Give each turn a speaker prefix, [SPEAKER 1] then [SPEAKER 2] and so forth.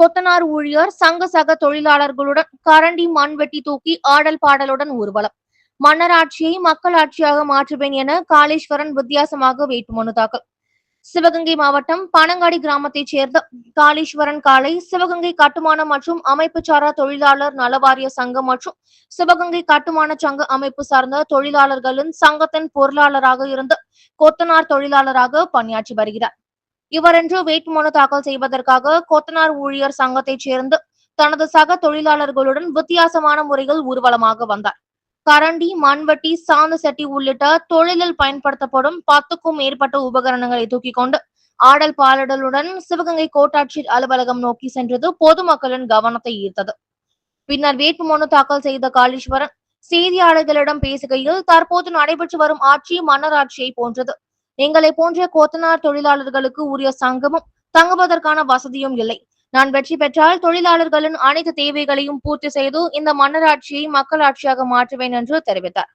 [SPEAKER 1] கொத்தனார் ஊழியர் சங்க சக தொழிலாளர்களுடன் கரண்டி மண்வெட்டி தூக்கி ஆடல் பாடலுடன் ஊர்வலம். மன்னராட்சியை மக்களாட்சியாக மாற்றுவேன் என காளீஸ்வரன் வித்தியாசமாக வேட்புமனு தாக்கல். சிவகங்கை மாவட்டம் பனங்காடி கிராமத்தைச் சேர்ந்த காளீஸ்வரன் காளை சிவகங்கை கட்டுமான மற்றும் அமைப்பு சாரா தொழிலாளர் நலவாரிய சங்கம் மற்றும் சிவகங்கை கட்டுமான சங்க அமைப்பு சார்ந்த தொழிலாளர்களின் சங்கத்தின் பொருளாளராக இருந்து கொத்தனார் தொழிலாளராக பணியாற்றி வருகிறார். இவரென்று வேட்புமனு தாக்கல் செய்வதற்காக கொத்தனார் ஊழியர் சங்கத்தைச் சேர்ந்து தனது சக தொழிலாளர்களுடன் வித்தியாசமான முறையில் ஊர்வலமாக வந்தார். கரண்டி, மண்வெட்டி, சாந்து சட்டி உள்ளிட்ட தொழிலில் பயன்படுத்தப்படும் 10க்கும் மேற்பட்ட உபகரணங்களை தூக்கிக் கொண்டு ஆடல் பாடலுடன் சிவகங்கை கோட்டாட்சியர் அலுவலகம் நோக்கி சென்றது பொதுமக்களின் கவனத்தை ஈர்த்தது. பின்னர் வேட்புமனு தாக்கல் செய்த காளீஸ்வரன் செய்தியாளர்களிடம் பேசுகையில், தற்போது நடைபெற்று வரும் ஆட்சி மன்னராட்சியை போன்றது. எங்களை போன்ற கொத்தனார் தொழிலாளர்களுக்கு உரிய சங்கமும் தங்குவதற்கான வசதியும் இல்லை. நான் வெற்றி பெற்றால் தொழிலாளர்களின் அனைத்து தேவைகளையும் பூர்த்தி செய்து இந்த மன்னராட்சியை மக்களாட்சியாக மாற்றுவேன் என்று தெரிவித்தார்.